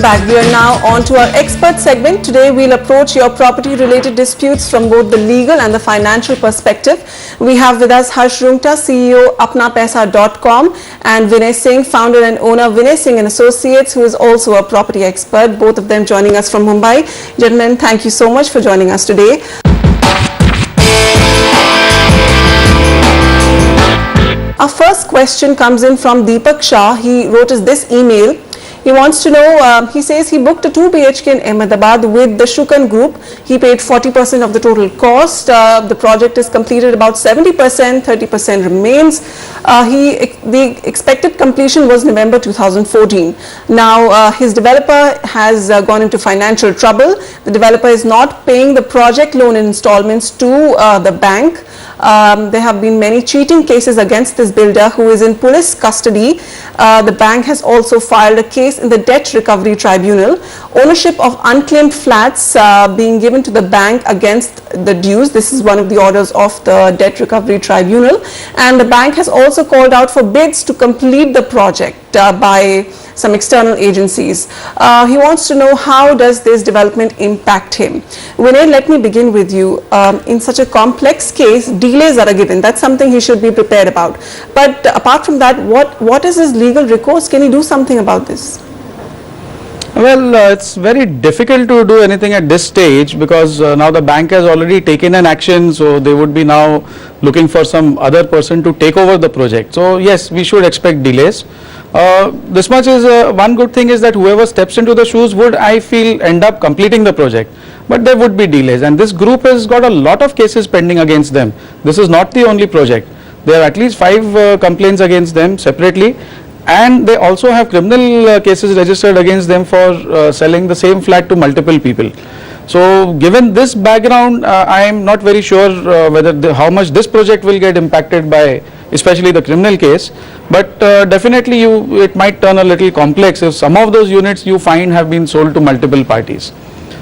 Welcome back. We are now on to our expert segment. Today we'll approach your property related disputes from both the legal and the financial perspective. We have with us Harsh Rungta, CEO ApnaPaisa.com, and Vinay Singh, founder and owner Vinay Singh and Associates, who is also a property expert. Both of them joining us from Mumbai. Gentlemen, thank you so much for joining us today. Our first question comes in from Deepak Shah. He wrote us this email. He wants to know, he says he booked a 2 BHK in Ahmedabad with the Shukan Group. He paid 40% of the total cost. The project is completed about 70%, 30% remains. The expected completion was November 2014. Now, his developer has gone into financial trouble. The developer is not paying the project loan installments to the bank. There have been many cheating cases against this builder who is in police custody. The bank has also filed a case in the Debt Recovery Tribunal. Ownership of unclaimed flats being given to the bank against the dues. This is one of the orders of the Debt Recovery Tribunal. And the bank has also called out for bids to complete the project by some external agencies. He wants to know, how does this development impact him? Vinay, let me begin with you. In such a complex case, delays are given. That's something he should be prepared about. But apart from that, what is his legal recourse? Can he do something about this? Well, it's very difficult to do anything at this stage because now the bank has already taken an action, so they would be now looking for some other person to take over the project. So yes, we should expect delays. This much is one good thing is that whoever steps into the shoes would, I feel, end up completing the project. But there would be delays, and this group has got a lot of cases pending against them. This is not the only project. There are at least 5 complaints against them separately, and they also have criminal cases registered against them for selling the same flat to multiple people. So given this background, I am not very sure whether how much this project will get impacted by especially the criminal case, but definitely it might turn a little complex if some of those units you find have been sold to multiple parties.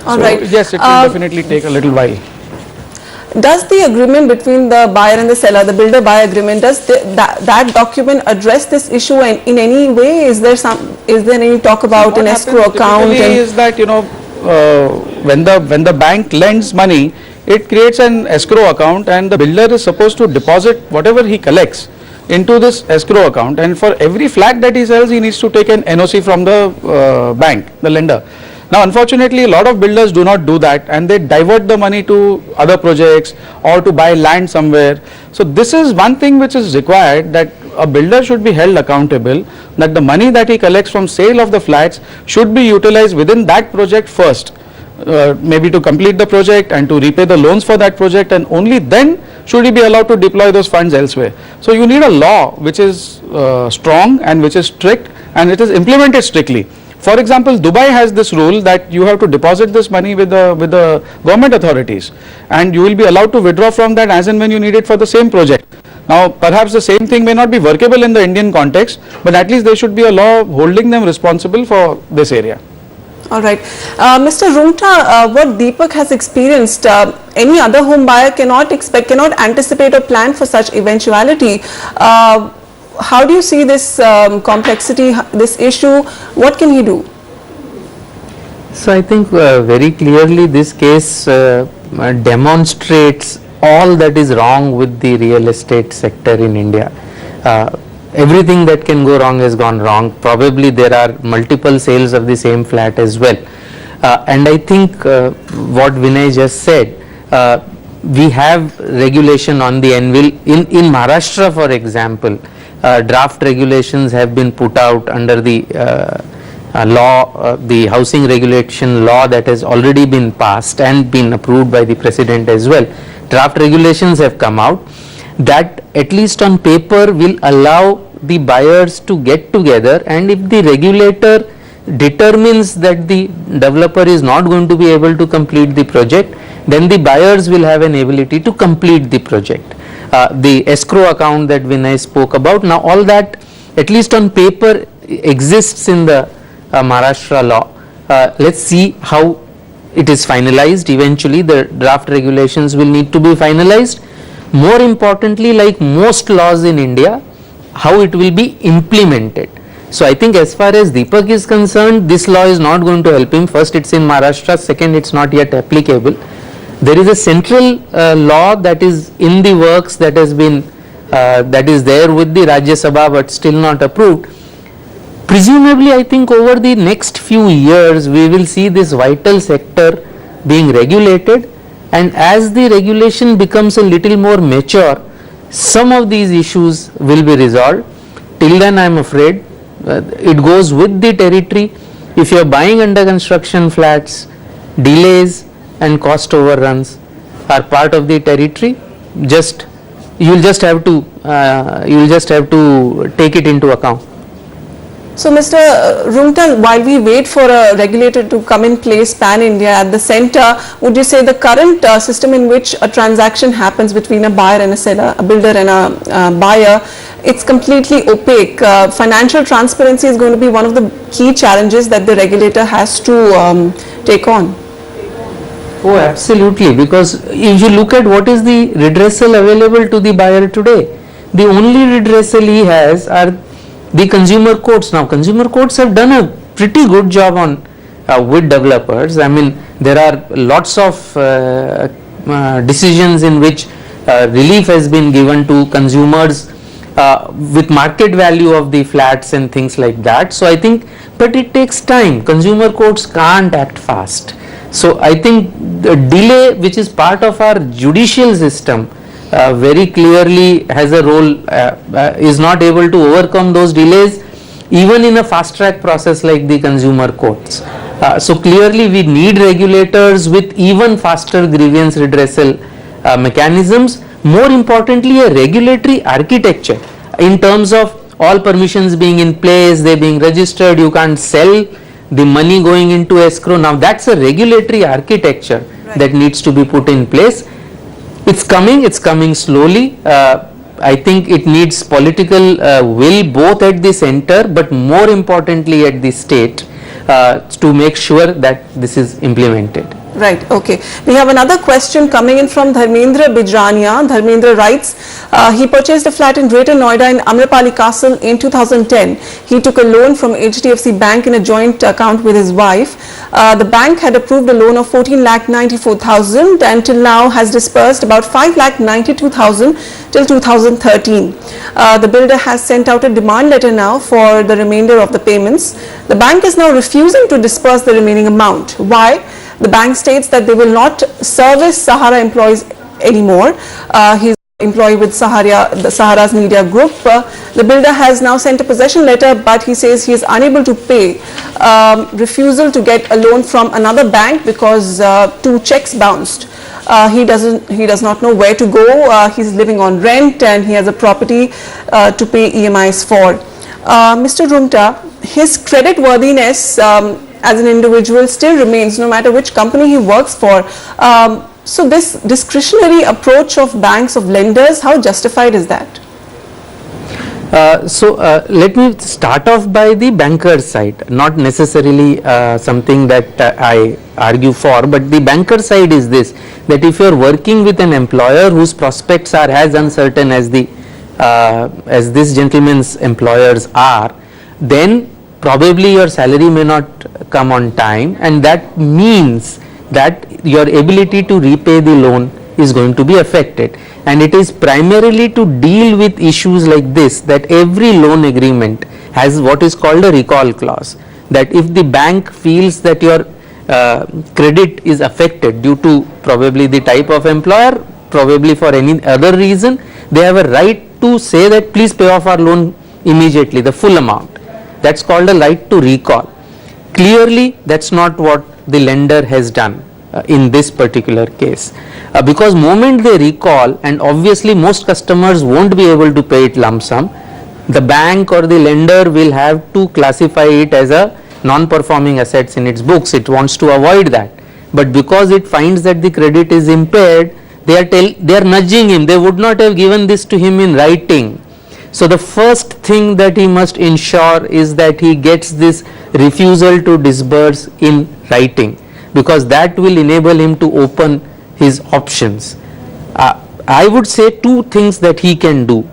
All right. Yes, it will definitely take a little while. Does the agreement between the buyer and the seller, the builder-buyer agreement, does that document address this issue in any way? Is there any talk about an escrow account? Is that, you know, when the bank lends money, it creates an escrow account, and the builder is supposed to deposit whatever he collects into this escrow account, and for every flat that he sells, he needs to take an NOC from the bank, the lender. Now, unfortunately, a lot of builders do not do that, and they divert the money to other projects or to buy land somewhere. So this is one thing which is required, that a builder should be held accountable, that the money that he collects from sale of the flats should be utilized within that project first, maybe to complete the project and to repay the loans for that project, and only then should he be allowed to deploy those funds elsewhere. So you need a law which is strong and which is strict, and it is implemented strictly. For example, Dubai has this rule that you have to deposit this money with the government authorities, and you will be allowed to withdraw from that as and when you need it for the same project. Now, perhaps the same thing may not be workable in the Indian context, but at least there should be a law holding them responsible for this area. All right. Mr. Rungta, what Deepak has experienced, any other home buyer cannot anticipate or plan for such eventuality. How do you see this complexity, this issue? What can he do? So I think very clearly this case demonstrates all that is wrong with the real estate sector in India. Everything that can go wrong has gone wrong. Probably there are multiple sales of the same flat as well. And I think what Vinay just said, we have regulation on the anvil. In Maharashtra, for example, draft regulations have been put out under the law, the housing regulation law that has already been passed and been approved by the president as well. Draft regulations have come out that at least on paper will allow the buyers to get together, and if the regulator determines that the developer is not going to be able to complete the project, then the buyers will have an ability to complete the project. The escrow account that Vinay spoke about, now all that at least on paper exists in the Maharashtra law. Let's see how it is finalized. Eventually the draft regulations will need to be finalized. More importantly, like most laws in India, how it will be implemented. So I think as far as Deepak is concerned, this law is not going to help him. First, it's in Maharashtra. Second, it's not yet applicable. There is a central law that is in the works, that has been that is there with the Rajya Sabha but still not approved. Presumably, I think over the next few years we will see this vital sector being regulated, and as the regulation becomes a little more mature, some of these issues will be resolved. Till then, I am afraid it goes with the territory. If you are buying under construction flats, delays and cost overruns are part of the territory. You will just have to take it into account. So, Mr. Rungta, while we wait for a regulator to come in place pan-India at the center, would you say the current system in which a transaction happens between a buyer and a seller, a builder and a buyer, it's completely opaque. Financial transparency is going to be one of the key challenges that the regulator has to take on. Oh, absolutely, because if you look at what is the redressal available to the buyer today, the only redressal he has are the consumer courts. Now, consumer courts have done a pretty good job on with developers. I mean, there are lots of decisions in which relief has been given to consumers with market value of the flats and things like that. So I think, but it takes time. Consumer courts can't act fast. So I think the delay, which is part of our judicial system, very clearly has a role, is not able to overcome those delays even in a fast track process like the consumer courts. So clearly we need regulators with even faster grievance redressal mechanisms. More importantly, a regulatory architecture in terms of all permissions being in place, they being registered, you can't sell the money going into escrow. Now that's a regulatory architecture that needs to be put in place. It's coming slowly. I think it needs political will both at the center but more importantly at the state to make sure that this is implemented. Right, okay. We have another question coming in from Dharmendra Bijrania. Dharmendra writes, he purchased a flat in Greater Noida in Amrapali Castle in 2010. He took a loan from HDFC Bank in a joint account with his wife. The bank had approved a loan of 14,94,000 and till now has disbursed about 5,92,000 till 2013. The builder has sent out a demand letter now for the remainder of the payments. The bank is now refusing to disburse the remaining amount. Why? The bank states that they will not service Sahara employees anymore. He's an employee with Sahara's media group. The builder has now sent a possession letter, but he says he is unable to pay. Refusal to get a loan from another bank because 2 checks bounced. He does not know where to go. He's living on rent and he has a property to pay EMIs for. Mr. Rungta, his credit worthiness as an individual still remains no matter which company he works for. So this discretionary approach of banks, of lenders, how justified is that? Let me start off by the banker's side, not necessarily something that I argue for, but the banker side is this, that if you are working with an employer whose prospects are as uncertain as this gentleman's employers are, then probably your salary may not come on time, and that means that your ability to repay the loan is going to be affected. And it is primarily to deal with issues like this that every loan agreement has what is called a recall clause, that if the bank feels that your credit is affected due to probably the type of employer, probably for any other reason, they have a right to say that please pay off our loan immediately, the full amount. That's called a right to recall. Clearly, that's not what the lender has done in this particular case, because moment they recall, and obviously most customers won't be able to pay it lump sum, the bank or the lender will have to classify it as a non-performing assets in its books. It wants to avoid that, but because it finds that the credit is impaired, they are nudging him. They would not have given this to him in writing. So the first thing that he must ensure is that he gets this refusal to disburse in writing, because that will enable him to open his options. I would say 2 things that he can do,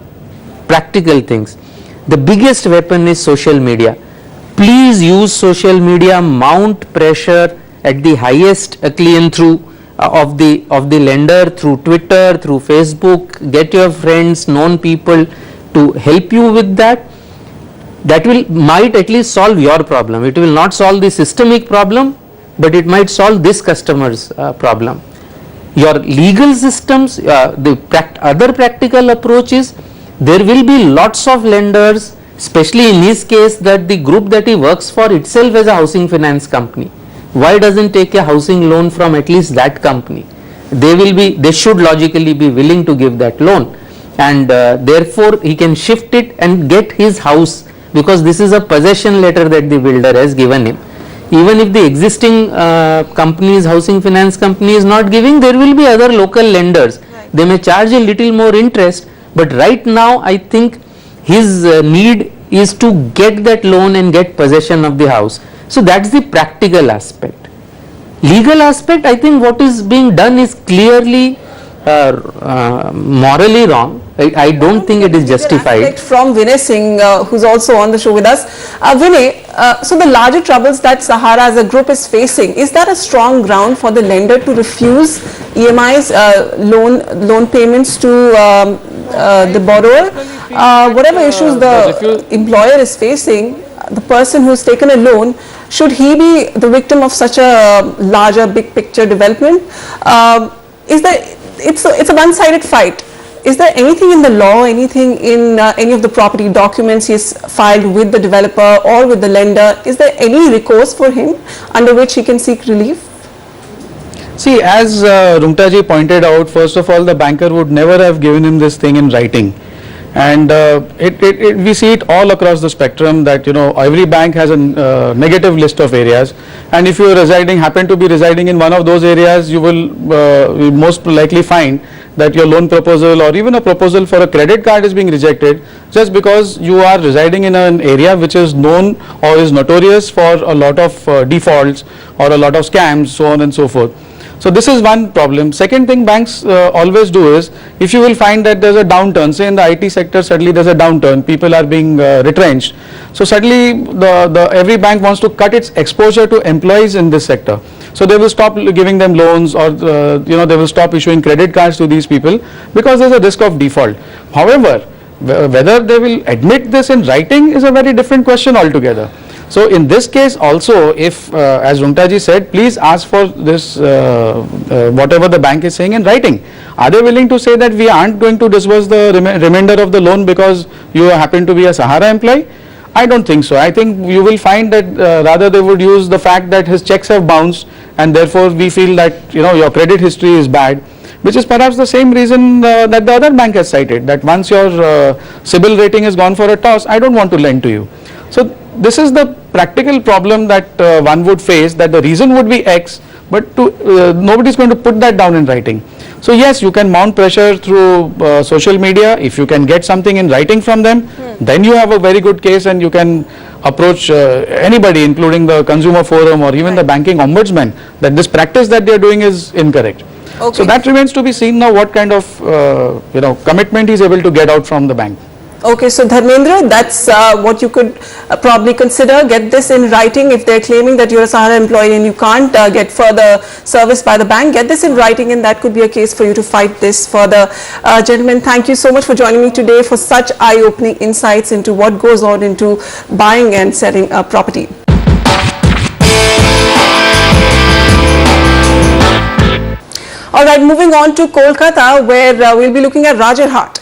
practical things. The biggest weapon is social media. Please use social media, mount pressure at the highest echelon through of the lender, through Twitter, through Facebook. Get your friends, known people to help you with that. That might at least solve your problem. It will not solve the systemic problem, but it might solve this customer's problem. Your legal systems, the other practical approach is, there will be lots of lenders, especially in his case that the group that he works for itself as a housing finance company. Why doesn't take a housing loan from at least that company? They should logically be willing to give that loan, and therefore he can shift it and get his house, because this is a possession letter that the builder has given him. Even if the existing companies, housing finance company is not giving, there will be other local lenders. Right. They may charge a little more interest, but right now I think his need is to get that loan and get possession of the house. So that's the practical aspect. Legal aspect, I think what is being done is clearly morally wrong. I don't think it is justified. From Vinay Singh, who's also on the show with us. Vinay, so the larger troubles that Sahara as a group is facing, is that a strong ground for the lender to refuse EMIs, loan payments to the borrower? Whatever issues the employer is facing, the person who's taken a loan, should he be the victim of such a larger big picture development? It's a one-sided fight. Is there anything in the law, anything in any of the property documents he's filed with the developer or with the lender? Is there any recourse for him under which he can seek relief? See, as Rungtaji pointed out, first of all, the banker would never have given him this thing in writing. And we see it all across the spectrum that, every bank has a negative list of areas, and if you happen to be residing in one of those areas, you will most likely find that your loan proposal or even a proposal for a credit card is being rejected just because you are residing in an area which is known or is notorious for a lot of defaults or a lot of scams, so on and so forth. So this is one problem. Second thing banks always do is, if you will find that there's a downturn, say in the IT sector, suddenly there's a downturn, people are being retrenched. So suddenly every bank wants to cut its exposure to employees in this sector. So they will stop giving them loans, or they will stop issuing credit cards to these people because there's a risk of default. However, whether they will admit this in writing is a very different question altogether. So in this case also, if as Rungtaji said, please ask for this whatever the bank is saying in writing. Are they willing to say that we aren't going to disburse the remainder of the loan because you happen to be a Sahara employee? I don't think so. I think you will find that rather they would use the fact that his checks have bounced and therefore we feel that your credit history is bad, which is perhaps the same reason that the other bank has cited, that once your CIBIL rating has gone for a toss, I don't want to lend to you. So this is the practical problem that one would face, that the reason would be X, but nobody is going to put that down in writing. So yes, you can mount pressure through social media. If you can get something in writing from them, then you have a very good case and you can approach anybody, including the consumer forum or even the banking ombudsman, that this practice that they are doing is incorrect. Okay. So that remains to be seen now what kind of commitment he is able to get out from the bank. Okay, so Dharmendra, that's what you could probably consider. Get this in writing. If they're claiming that you're a Sahara employee and you can't get further service by the bank, get this in writing, and that could be a case for you to fight this further. Gentlemen, thank you so much for joining me today for such eye-opening insights into what goes on into buying and selling a property. All right, moving on to Kolkata, where we'll be looking at Rajarhat.